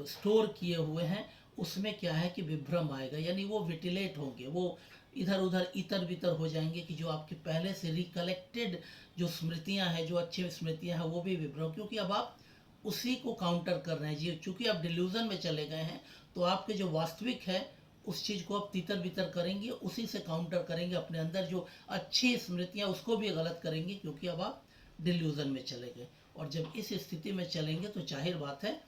स्टोर किए हुए हैं, उसमें क्या है कि विभ्रम आएगा, यानी वो विटिलेट होंगे, वो इधर उधर इतर बितर हो जाएंगे, कि जो आपके पहले से रिकलेक्टेड जो स्मृतियां हैं, जो अच्छी स्मृतियां हैं, वो भी विभ्रम, क्योंकि अब आप उसी को काउंटर कर रहे हैं जी। चूँकि आप डिल्यूजन में चले गए हैं, तो आपके जो वास्तविक है उस चीज़ को आप तितर बितर करेंगे, उसी से काउंटर करेंगे। अपने अंदर जो अच्छी स्मृतियाँ उसको भी गलत करेंगे, क्योंकि अब आप डिल्यूजन में चले गए। और जब इस स्थिति में चलेंगे तो जाहिर बात है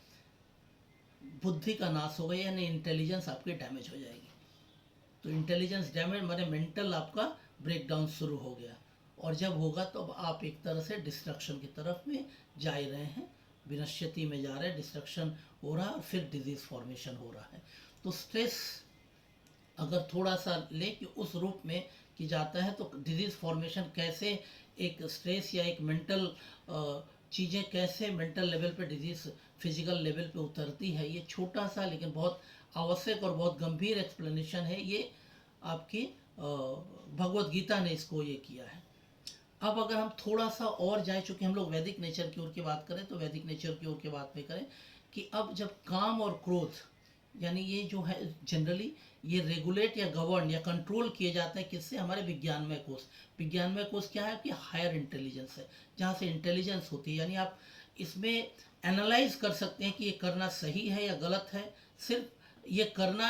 बुद्धि का नाश होगा, यानी इंटेलिजेंस आपकी डैमेज हो जाएगी। तो इंटेलिजेंस डैमेज माने मेंटल आपका ब्रेकडाउन शुरू हो गया, और जब होगा तो अब आप एक तरह से डिस्ट्रक्शन की तरफ में जा ही रहे हैं। विनश्यति में जा रहा है, डिस्ट्रक्शन हो रहा है और फिर डिजीज फॉर्मेशन हो रहा है। तो स्ट्रेस अगर थोड़ा सा ले कि उस रूप में कि जाता है तो डिजीज फॉर्मेशन कैसे, एक स्ट्रेस या एक मेंटल चीज़ें कैसे मेंटल लेवल पे डिजीज फिजिकल लेवल पे उतरती है, ये छोटा सा लेकिन बहुत आवश्यक और बहुत गंभीर एक्सप्लेनेशन है। ये आपकी भगवत गीता ने इसको ये किया है। अब अगर हम थोड़ा सा और जाए, चूंकि हम लोग वैदिक नेचर की ओर की बात करें तो वैदिक नेचर की ओर की बात में करें कि अब जब काम और क्रोध यानी ये जो है जनरली ये रेगुलेट या गवर्न या कंट्रोल किए जाते हैं किससे, हमारे विज्ञानमय कोष। विज्ञानमय कोष क्या है कि हायर इंटेलिजेंस है, जहाँ से इंटेलिजेंस होती है, यानी आप इसमें एनालाइज कर सकते हैं कि ये करना सही है या गलत है। सिर्फ ये करना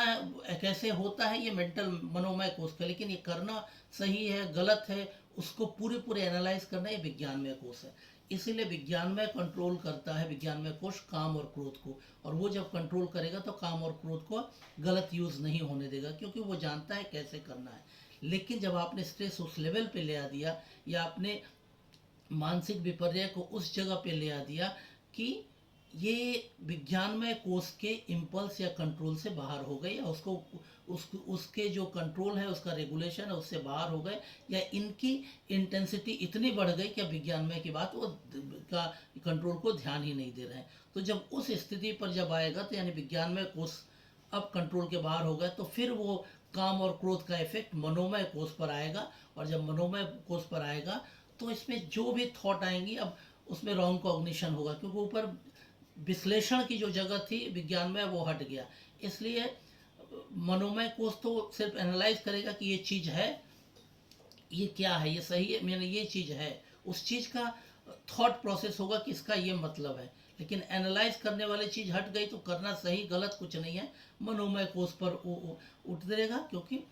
कैसे होता है ये मेंटल मनोमय कोष का, लेकिन ये करना सही है गलत है उसको पूरे पूरे एनालाइज करना ये विज्ञानमय कोष है। इसीलिए विज्ञानमय कंट्रोल करता है विज्ञानमय कोष काम और क्रोध को, और वो जब कंट्रोल करेगा तो काम और क्रोध को गलत यूज नहीं होने देगा, क्योंकि वो जानता है कैसे करना है। लेकिन जब आपने स्ट्रेस उस लेवल पे ले आ दिया या आपने मानसिक विपर्य को उस जगह पे ले आ दिया कि ये विज्ञानमय कोष के इम्पल्स या कंट्रोल से बाहर हो गए, या उसके जो कंट्रोल है उसका रेगुलेशन है उससे बाहर हो गए, या इनकी इंटेंसिटी इतनी बढ़ गई कि अब विज्ञानमय की बात वो का कंट्रोल को ध्यान ही नहीं दे रहे हैं। तो जब उस स्थिति पर जब आएगा तो यानी विज्ञानमय कोष अब कंट्रोल के बाहर हो गए, तो फिर वो काम और क्रोध का इफेक्ट मनोमय कोष पर आएगा, और जब मनोमय कोष पर आएगा तो इसमें जो भी थॉट आएंगी अब उसमें रॉन्ग कॉग्निशन होगा, क्योंकि ऊपर विश्लेषण की जो जगह थी विज्ञान में वो हट गया। इसलिए मनोमय कोष तो सिर्फ एनालाइज करेगा कि ये चीज़ है, ये क्या है, ये सही है, मैंने ये चीज़ है, उस चीज़ का थॉट प्रोसेस होगा कि इसका ये मतलब है। लेकिन एनालाइज करने वाली चीज़ हट गई तो करना सही गलत कुछ नहीं है, मनोमय कोष पर उतरेगा, क्योंकि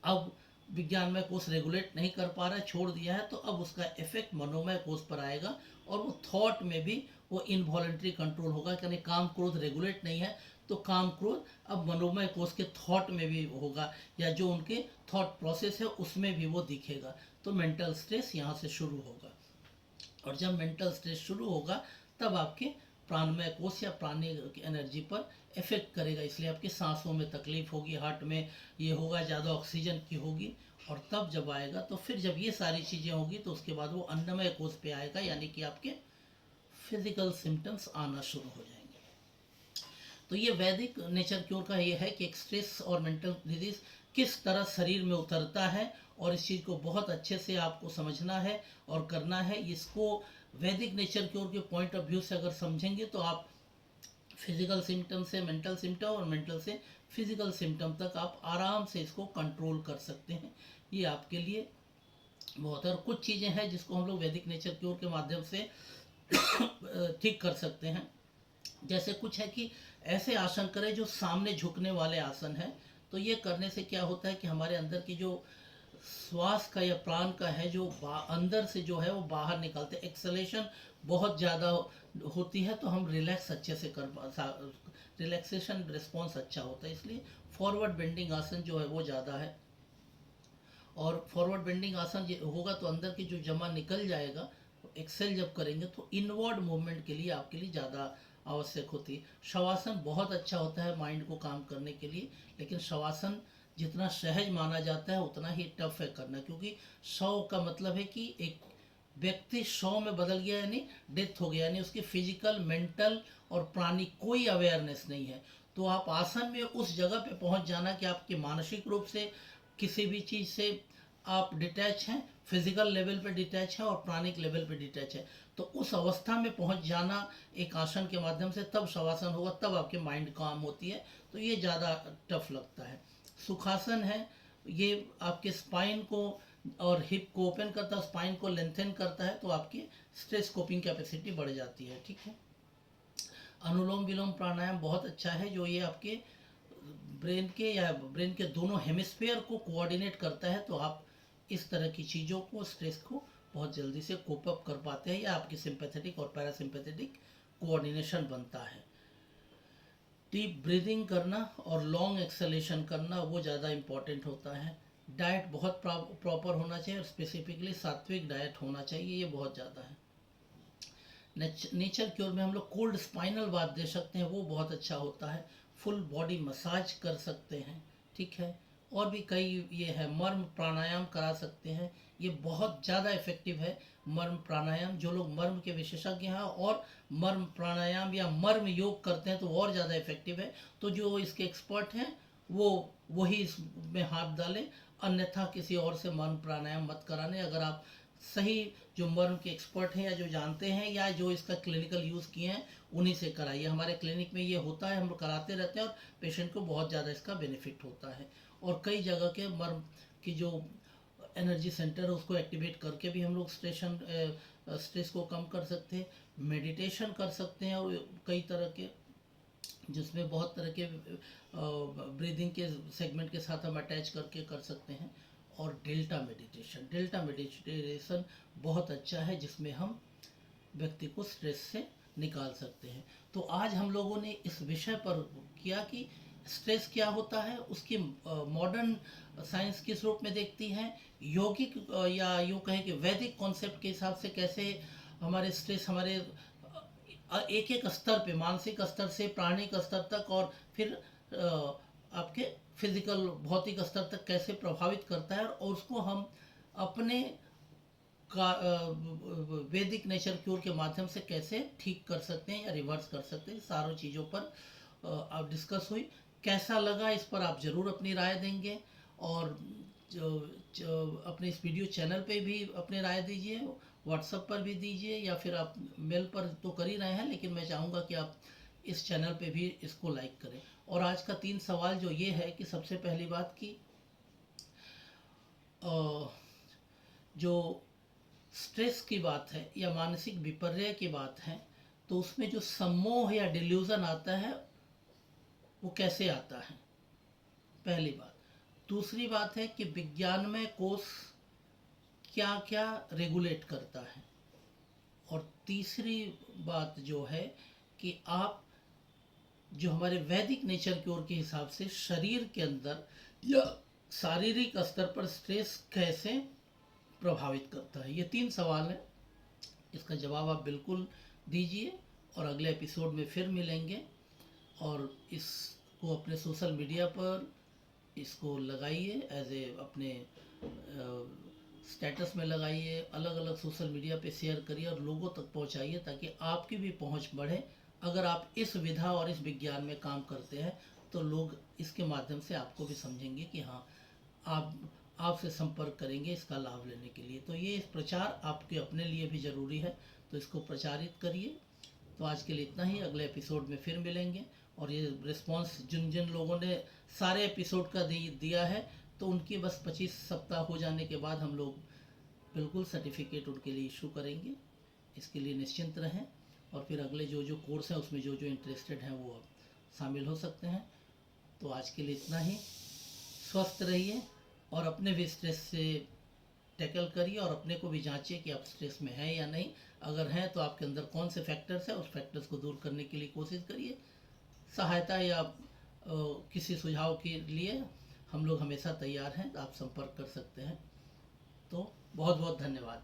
अब विज्ञानमय कोष रेगुलेट नहीं कर पा रहा है, छोड़ दिया है, तो अब उसका इफेक्ट मनोमय कोष पर आएगा, और वो थॉट में भी वो इनवॉलेंट्री कंट्रोल होगा, यानी काम क्रोध रेगुलेट नहीं है तो काम क्रोध अब मनोमय कोष के थॉट में भी होगा, या जो उनके थॉट प्रोसेस है उसमें भी वो दिखेगा। तो मेंटल स्ट्रेस यहाँ से शुरू होगा, और जब मेंटल स्ट्रेस शुरू होगा तब आपके प्राणमय कोष या प्राणिक एनर्जी पर इफेक्ट करेगा, इसलिए आपकी सांसों में तकलीफ होगी, हार्ट में ये होगा, ज़्यादा ऑक्सीजन की होगी। और तब जब आएगा तो फिर जब ये सारी चीज़ें होगी तो उसके बाद वो अन्नमय कोष पे आएगा, यानी कि आपके फिजिकल सिम्टम्स आना शुरू हो जाएंगे। तो ये वैदिक नेचर क्योर का ये है कि एक स्ट्रेस और मेंटल डिजीज किस तरह शरीर में उतरता है, और इस चीज़ को बहुत अच्छे से आपको समझना है और करना है। इसको वैदिक नेचर क्योर के पॉइंट ऑफ व्यू से अगर समझेंगे तो आप फिजिकल सिम्टम से मेंटल सिम्टम और मेंटल से फिजिकल सिम्टम तक आप आराम से इसको कंट्रोल कर सकते हैं। ये आपके लिए बहुत है। और कुछ चीज़ें हैं जिसको हम लोग वैदिक नेचर क्योर के माध्यम से ठीक कर सकते हैं। जैसे कुछ है कि ऐसे आसन करें जो सामने झुकने वाले आसन है, तो ये करने से क्या होता है कि हमारे अंदर की जो श्वास का या प्राण का है जो अंदर से जो है वो बाहर निकलते, एक्सलेशन बहुत ज़्यादा होती है, तो हम रिलैक्स अच्छे से रिलैक्सेशन रिस्पॉन्स अच्छा होता है। इसलिए फॉरवर्ड बेंडिंग आसन जो है वो ज़्यादा है, और फॉरवर्ड बेंडिंग आसन होगा तो अंदर की जो जमा निकल जाएगा। एक्सेल जब करेंगे तो इनवर्ड मूवमेंट के लिए आपके लिए ज़्यादा आवश्यक होती है। शवासन बहुत अच्छा होता है माइंड को काम करने के लिए, लेकिन शवासन जितना सहज माना जाता है उतना ही टफ है करना, क्योंकि 100 का मतलब है कि एक व्यक्ति 100 में बदल गया, यानी डेथ हो गया, यानी उसकी फिजिकल मेंटल और प्राणिक कोई अवेयरनेस नहीं है। तो आप आसन में उस जगह पे पहुंच जाना कि आपके मानसिक रूप से किसी भी चीज़ से आप डिटैच हैं, फिजिकल लेवल पे डिटैच है और प्राणिक लेवल पे डिटैच है, तो उस अवस्था में पहुंच जाना एक आसन के माध्यम से, तब शवासन होगा, तब आपके माइंड काम होती है। तो ये ज़्यादा टफ लगता है। सुखासन है, ये आपके स्पाइन को और हिप को ओपन करता है, स्पाइन को लेंथन करता है, तो आपकी स्ट्रेस कोपिंग कैपेसिटी बढ़ जाती है। ठीक है। अनुलोम विलोम प्राणायाम बहुत अच्छा है, जो ये आपके ब्रेन के दोनों हेमिस्फेयर को कोऑर्डिनेट करता है, तो आप इस तरह की चीज़ों को, स्ट्रेस को बहुत जल्दी से कोप अप कर पाते हैं, या आपकी सिंपैथेटिक और पैरासिम्पैथेटिक कोऑर्डिनेशन बनता है। डीप ब्रीदिंग करना और लॉन्ग एक्सलेशन करना वो ज़्यादा इम्पॉर्टेंट होता है। डाइट बहुत प्रॉपर होना चाहिए, और स्पेसिफिकली सात्विक डाइट होना चाहिए, ये बहुत ज़्यादा है। नेचर क्योर में हम लोग कोल्ड स्पाइनल बाथ दे सकते हैं, वो बहुत अच्छा होता है। फुल बॉडी मसाज कर सकते हैं, ठीक है। और भी कई ये है, मर्म प्राणायाम करा सकते हैं, ये बहुत ज़्यादा इफेक्टिव है। मर्म प्राणायाम, जो लोग मर्म के विशेषज्ञ हैं और मर्म प्राणायाम या मर्म योग करते हैं तो और ज़्यादा इफेक्टिव है। तो जो इसके एक्सपर्ट हैं वो वही इसमें हाथ डालें, अन्यथा किसी और से मर्म प्राणायाम मत कराने। अगर आप सही जो मर्म के एक्सपर्ट हैं या जो जानते हैं या जो इसका क्लिनिकल यूज़ किए हैं उन्हीं से कराइए। हमारे क्लिनिक में ये होता है, हम लोग कराते रहते हैं और पेशेंट को बहुत ज़्यादा इसका बेनिफिट होता है। और कई जगह के मर्म की जो एनर्जी सेंटर है उसको एक्टिवेट करके भी हम लोग स्ट्रेस को कम कर सकते हैं। मेडिटेशन कर सकते हैं, और कई तरह के जिसमें बहुत तरह के ब्रीदिंग के सेगमेंट के साथ हम अटैच करके कर सकते हैं। और डेल्टा मेडिटेशन बहुत अच्छा है, जिसमें हम व्यक्ति को स्ट्रेस से निकाल सकते हैं। तो आज हम लोगों ने इस विषय पर किया कि स्ट्रेस क्या होता है, उसकी मॉडर्न साइंस किस रूप में देखती है, यौगिक या यूँ कहें कि वैदिक कॉन्सेप्ट के हिसाब से कैसे हमारे स्ट्रेस हमारे एक एक स्तर पे, मानसिक स्तर से प्राणिक स्तर तक और फिर आपके फिजिकल भौतिक स्तर तक कैसे प्रभावित करता है, और उसको हम अपने का वैदिक नेचर क्योर के माध्यम से कैसे ठीक कर सकते हैं या रिवर्स कर सकते हैं। सारों चीज़ों पर आप डिस्कस हुई। कैसा लगा इस पर आप ज़रूर अपनी राय देंगे, और अपने इस वीडियो चैनल पे भी अपनी राय दीजिए, व्हाट्सएप पर भी दीजिए, या फिर आप मेल पर तो कर ही रहे हैं, लेकिन मैं चाहूँगा कि आप इस चैनल पे भी इसको लाइक करें। और आज का 3 सवाल जो ये है कि सबसे पहली बात कि जो स्ट्रेस की बात है या मानसिक विपर्य की बात है, तो उसमें जो सम्मोह या डिल्यूजन आता है वो कैसे आता है, पहली बात। दूसरी बात है कि विज्ञानमय कोश क्या क्या रेगुलेट करता है। और तीसरी बात जो है कि आप जो हमारे वैदिक नेचर क्योर के हिसाब से शरीर के अंदर या शारीरिक स्तर पर स्ट्रेस कैसे प्रभावित करता है। ये 3 सवाल हैं, इसका जवाब आप बिल्कुल दीजिए, और अगले एपिसोड में फिर मिलेंगे। और इसको अपने सोशल मीडिया पर इसको लगाइए, एज ए अपने स्टेटस में लगाइए, अलग अलग सोशल मीडिया पे शेयर करिए और लोगों तक पहुंचाइए, ताकि आपकी भी पहुंच बढ़े। अगर आप इस विधा और इस विज्ञान में काम करते हैं तो लोग इसके माध्यम से आपको भी समझेंगे कि हाँ, आपसे संपर्क करेंगे इसका लाभ लेने के लिए। तो ये प्रचार आपके अपने लिए भी ज़रूरी है, तो इसको प्रचारित करिए। तो आज के लिए इतना ही, अगले एपिसोड में फिर मिलेंगे। और ये रिस्पांस जिन जिन लोगों ने सारे एपिसोड का दिया है, तो उनकी बस 25 सप्ताह हो जाने के बाद हम लोग बिल्कुल सर्टिफिकेट उनके लिए इशू करेंगे। इसके लिए निश्चिंत रहें। और फिर अगले जो जो कोर्स है उसमें जो जो इंटरेस्टेड हैं वो शामिल हो सकते हैं। तो आज के लिए इतना ही। स्वस्थ रहिए और अपने भी स्ट्रेस से टैकल करिए, और अपने को भी जांचिए कि आप स्ट्रेस में हैं या नहीं। अगर हैं तो आपके अंदर कौन से फैक्टर्स हैं, उस फैक्टर्स को दूर करने के लिए कोशिश करिए। सहायता या किसी सुझाव के लिए हम लोग हमेशा तैयार हैं, तो आप संपर्क कर सकते हैं। तो बहुत बहुत धन्यवाद।